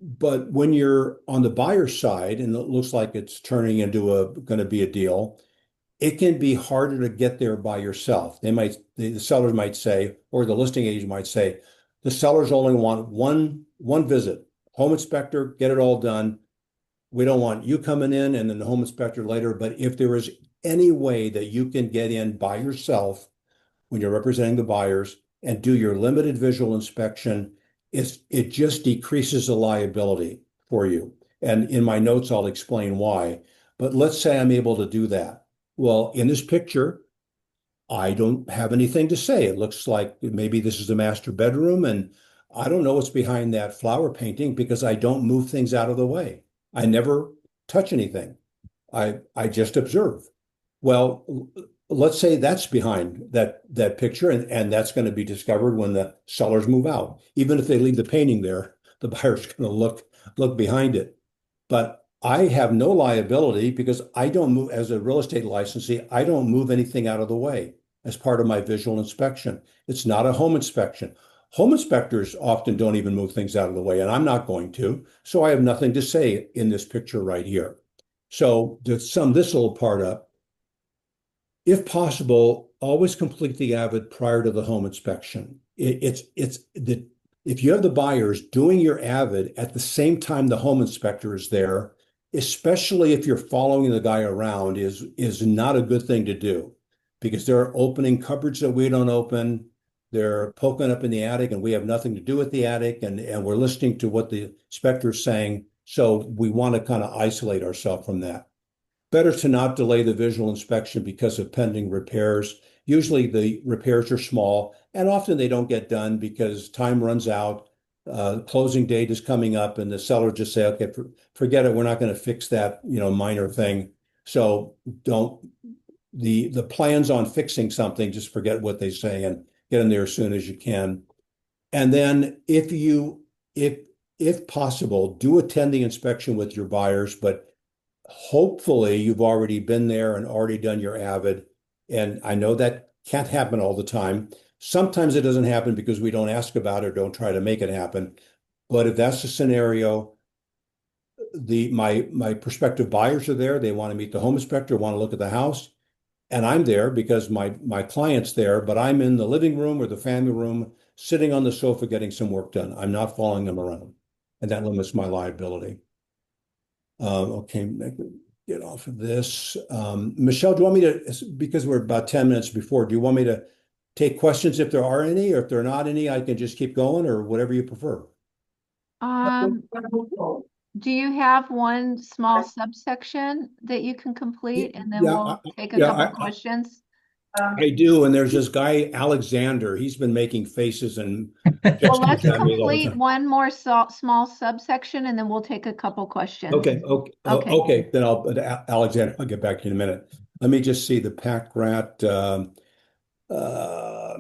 But when you're on the buyer side and it looks like it's turning into going to be a deal, it can be harder to get there by yourself. The sellers might say, or the listing agent might say, the sellers only want one visit, home inspector, get it all done. We don't want you coming in and then the home inspector later. But if there is any way that you can get in by yourself when you're representing the buyers and do your limited visual inspection, it just decreases the liability for you. And in my notes, I'll explain why. But let's say I'm able to do that. Well, in this picture, I don't have anything to say. It looks like maybe this is the master bedroom, and I don't know what's behind that flower painting because I don't move things out of the way. I never touch anything. I just observe. Well, let's say that's behind that picture, and that's going to be discovered when the sellers move out. Even if they leave the painting there, the buyer's going to look behind it. But I have no liability because I don't move as a real estate licensee. I don't move anything out of the way as part of my visual inspection. It's not a home inspection. Home inspectors often don't even move things out of the way, and I'm not going to. So I have nothing to say in this picture right here. So to sum this little part up, if possible, always complete the avid prior to the home inspection. If you have the buyers doing your avid at the same time the home inspector is there, especially if you're following the guy around, is not a good thing to do because they're opening cupboards that we don't open. They're poking up in the attic and we have nothing to do with the attic, and we're listening to what the inspector is saying. So we want to kind of isolate ourselves from that. Better to not delay the visual inspection because of pending repairs. Usually the repairs are small and often they don't get done because time runs out. Closing date is coming up and the seller just say, okay, forget it. We're not going to fix that, minor thing. So the plans on fixing something, just forget what they say and get in there as soon as you can. And then if possible, do attend the inspection with your buyers, but hopefully you've already been there and already done your avid. And I know that can't happen all the time. Sometimes it doesn't happen because we don't ask about it or don't try to make it happen. But if that's the scenario, my prospective buyers are there. They want to meet the home inspector, want to look at the house. And I'm there because my client's there, but I'm in the living room or the family room, sitting on the sofa getting some work done. I'm not following them around. And that limits my liability. Okay, get off of this. Michelle, do you want me to, because we're about 10 minutes before, do you want me to take questions if there are any, or if there are not any, I can just keep going, or whatever you prefer? Do you have one small subsection that you can complete and then we'll take a couple questions? I do, and there's this guy, Alexander. He's been making faces and well, let's complete one more small subsection and then we'll take a couple questions. Okay. Then Alexander, I'll get back to you in a minute. Let me just see the pack rat. Let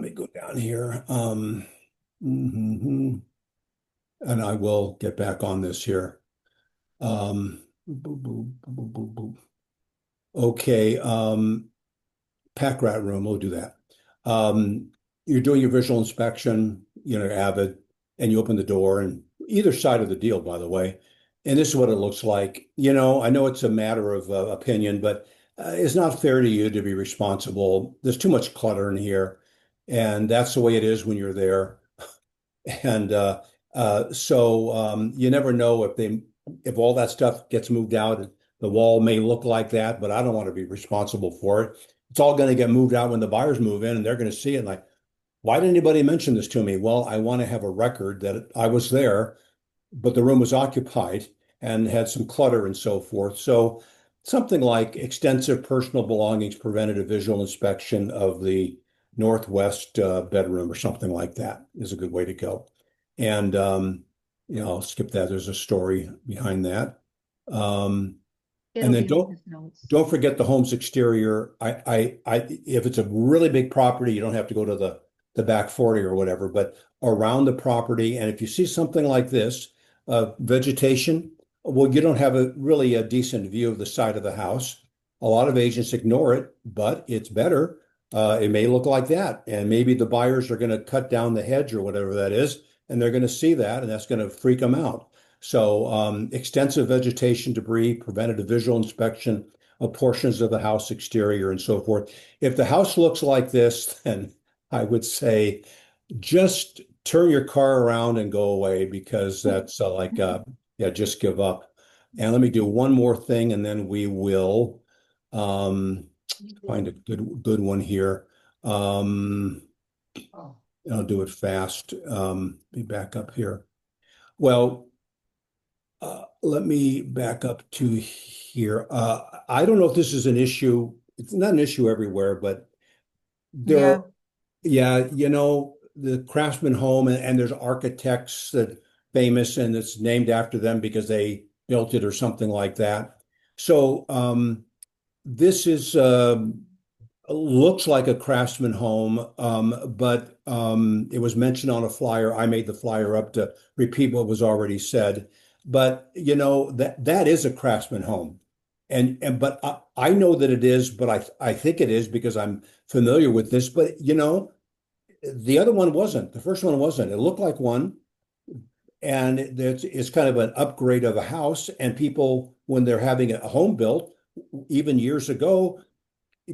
me go down here. And I will get back on this here. Okay. Pack rat room, we'll do that. You're doing your visual inspection, avid, and you open the door, and either side of the deal, by the way. And this is what it looks like. I know it's a matter of opinion, but it's not fair to you to be responsible. There's too much clutter in here, and that's the way it is when you're there. And so you never know if all that stuff gets moved out. The wall may look like that, but I don't want to be responsible for it. It's all going to get moved out when the buyers move in, and they're going to see it like, why didn't anybody mention this to me? Well, I want to have a record that I was there, but the room was occupied and had some clutter and so forth. So something like extensive personal belongings prevented a visual inspection of the northwest bedroom or something like that is a good way to go. And, I'll skip that. There's a story behind that. And then don't forget the home's exterior. If it's a really big property, you don't have to go to the back 40 or whatever, but around the property. And if you see something like this, vegetation, well, you don't have really a decent view of the side of the house. A lot of agents ignore it, but it's better. It may look like that. And maybe the buyers are going to cut down the hedge or whatever that is, and they're going to see that, and that's going to freak them out. So extensive vegetation debris prevented a visual inspection portions of the house exterior and so forth. If the house looks like this, then I would say just turn your car around and go away, because that's yeah, just give up. And let me do one more thing, and then we will um, find a good one here. I'll do it fast. Be back up here. Well, let me back up to here. I don't know if this is an issue. It's not an issue everywhere, but there Yeah. are, yeah, the Craftsman home, and there's architects that famous, and it's named after them because they built it or something like that. So this is looks like a Craftsman home, but it was mentioned on a flyer. I made the flyer up to repeat what was already said. But that is a Craftsman home, and but I know that it is, but I think it is because I'm familiar with this. But the other one wasn't. The first one wasn't. It looked like one, and it's kind of an upgrade of a house. And people, when they're having a home built, even years ago,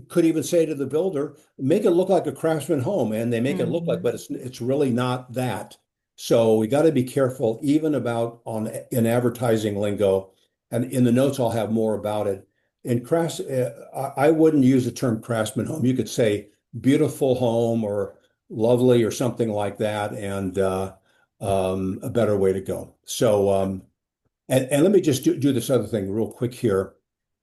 could even say to the builder, make it look like a Craftsman home, and they make it look like, but it's really not that. So we got to be careful, even about in advertising lingo, and in the notes I'll have more about it. In crafts, I wouldn't use the term Craftsman home. You could say beautiful home or lovely or something like that, and a better way to go. So and let me just do this other thing real quick here.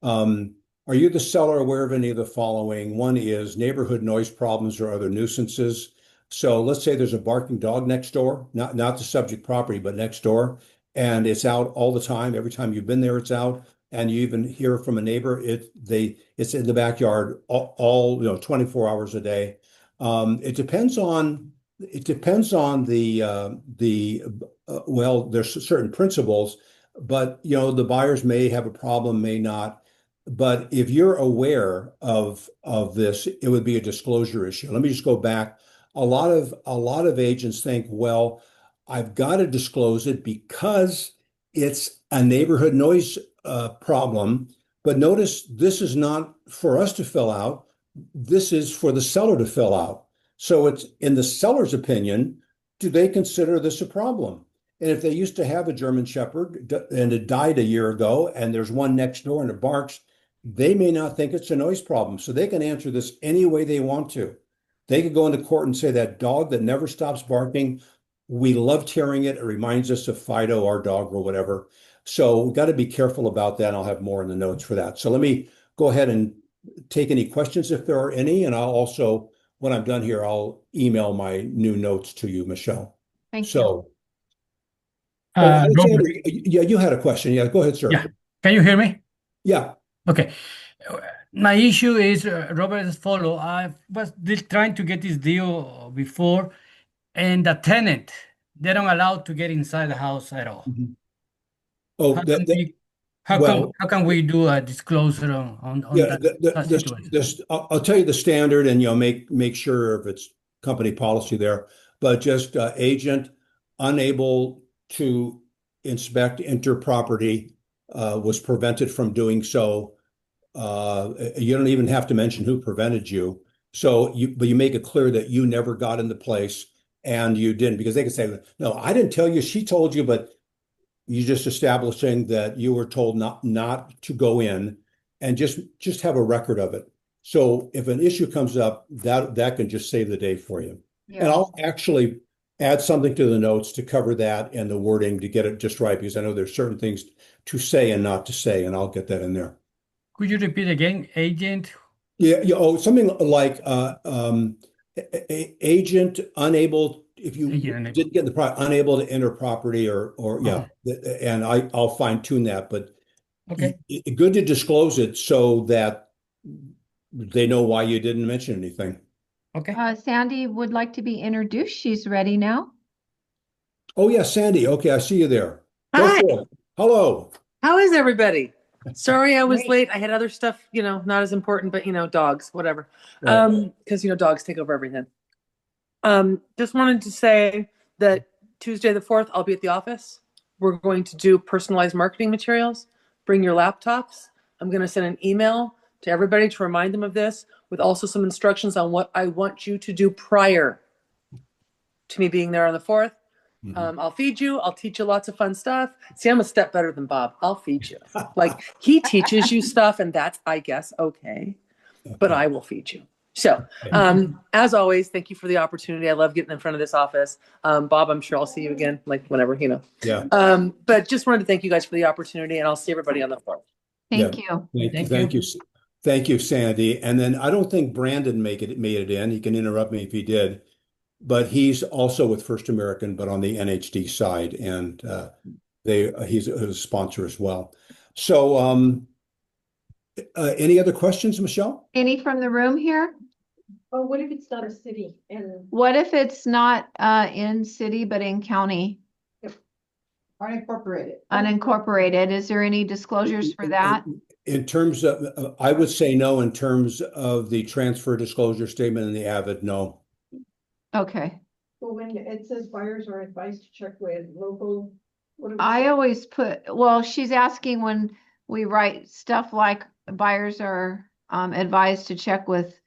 Are you, the seller, aware of any of the following? One is neighborhood noise problems or other nuisances. So let's say there's a barking dog next door, not the subject property, but next door, and it's out all the time. Every time you've been there, it's out, and you even hear from a neighbor. It's in the backyard all 24 hours a day. It depends on well, there's certain principles, but the buyers may have a problem, may not. But if you're aware of this, it would be a disclosure issue. Let me just go back. A lot of agents think, well, I've got to disclose it because it's a neighborhood noise problem. But notice, this is not for us to fill out. This is for the seller to fill out. So it's in the seller's opinion, do they consider this a problem? And if they used to have a German Shepherd and it died a year ago, and there's one next door and it barks, they may not think it's a noise problem. So they can answer this any way they want to. They could go into court and say, that dog that never stops barking, we loved hearing it. It reminds us of Fido, our dog, or whatever. So we've got to be careful about that. I'll have more in the notes for that. So let me go ahead and take any questions if there are any. And I'll also, when I'm done here, I'll email my new notes to you, Michelle. Thank you. Alexander, Robert, yeah, you had a question. Yeah, go ahead, sir. yeah. Can you hear me? Yeah. Okay. My issue is, Robert, as follow. I was trying to get this deal before, and the tenant, they don't allow to get inside the house at all. Mhm. Oh, How can we, well, how can we do a disclosure on yeah, that situation? I'll tell you the standard, and make sure if it's company policy there, but just agent unable to inspect, enter property, was prevented from doing so. You don't even have to mention who prevented you. But you make it clear that you never got into place and you didn't, because they could say, no, I didn't tell you, she told you, but you just establishing that you were told not to go in, and just have a record of it. So if an issue comes up, that can just save the day for you. And Yeah. I'll actually add something to the notes to cover that and the wording to get it just right, because I know there's certain things to say and not to say, and I'll get that in there. Could you repeat again, agent? Yeah, oh, something like agent unable, if you Agent unable. didn't get the product, unable to enter property, or yeah, and I'll fine tune that, but Okay. good to disclose it so that they know why you didn't mention anything. Okay. Sandy would like to be introduced. She's ready now. Oh yeah, Sandy. Okay, I see you there. Go Hi. for it. Hello. How is everybody? Sorry I was Great. late. I had other stuff, not as important, but dogs, whatever. Right. Because dogs take over everything. Just wanted to say that Tuesday the 4th, I'll be at the office. We're going to do personalized marketing materials. Bring your laptops. I'm going to send an email to everybody to remind them of this, with also some instructions on what I want you to do prior to me being there on the 4th. I'll feed you. I'll teach you lots of fun stuff. See, I'm a step better than Bob. I'll feed you. Like, he teaches you stuff, and that's, I guess, okay. But I will feed you. So, as always, thank you for the opportunity. I love getting in front of this office. Bob, I'm sure I'll see you again, like whenever, you know. Yeah. But just wanted to thank you guys for the opportunity, and I'll see everybody on the 4th. Thank Yeah. you. Thank you. Thank you, Sandy. And then I don't think Brandon made it in. He can interrupt me if he did, but he's also with First American, but on the NHD side, and he's a sponsor as well. So, any other questions, Michelle? Any from the room here? Oh, what if it's not a city and What if it's not in city but in county? unincorporated? Unincorporated. Is there any disclosures for that? In terms of, I would say no. In terms of the transfer disclosure statement and the AVID, no. Okay. Well, when it says buyers are advised to check with local, what do we I say? always put, well, she's asking when we write stuff like buyers are advised to check with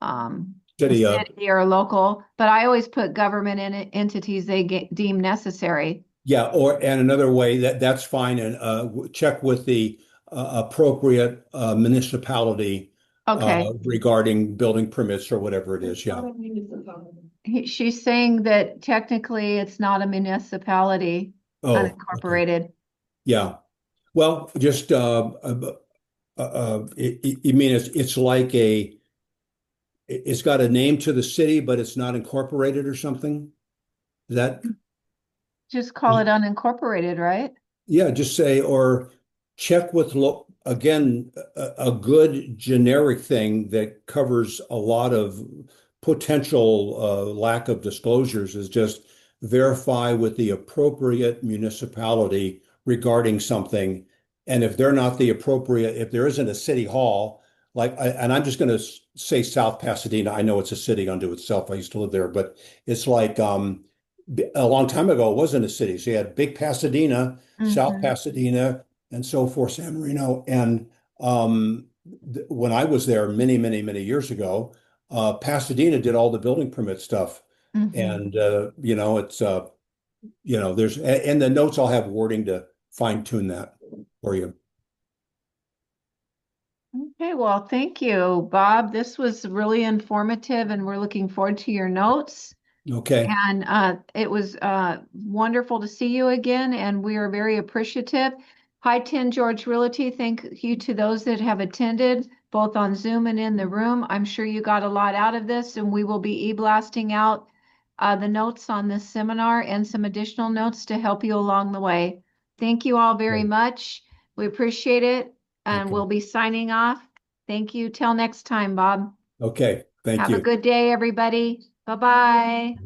the City, city or local, but I always put government entities they deem necessary. yeah, and another way that's fine, and check with the appropriate municipality Okay. regarding building permits or whatever it is. It's Yeah. not a municipality. She's saying that technically it's not a municipality, Oh, okay. unincorporated. Yeah. Well, just you mean it's like it's got a name to the city, but it's not incorporated or something? Is that? Just call it unincorporated, right? Yeah, just say, or check with, again, a good generic thing that covers a lot of potential lack of disclosures is just verify with the appropriate municipality regarding something. And if they're not the appropriate, if there isn't a city hall, and I'm just going to say South Pasadena. I know it's a city unto itself. I used to live there, but it's like a long time ago, it wasn't a city. So you had Big Pasadena, South Pasadena, and so forth, San Marino. And when I was there many, many, many years ago, Pasadena did all the building permit stuff. And, it's, there's, and the notes, I'll have wording to fine tune that for you. Okay, well, thank you, Bob. This was really informative and we're looking forward to your notes. Okay. And it was wonderful to see you again, and we are very appreciative. Hi, 10 George Realty. Thank you to those that have attended, both on Zoom and in the room. I'm sure you got a lot out of this, and we will be e-blasting out the notes on this seminar and some additional notes to help you along the way. Thank you all very much. We appreciate it, and we'll be signing off. Thank you. Till next time, Bob. Okay. Thank you. Have a good day, everybody. Bye-bye.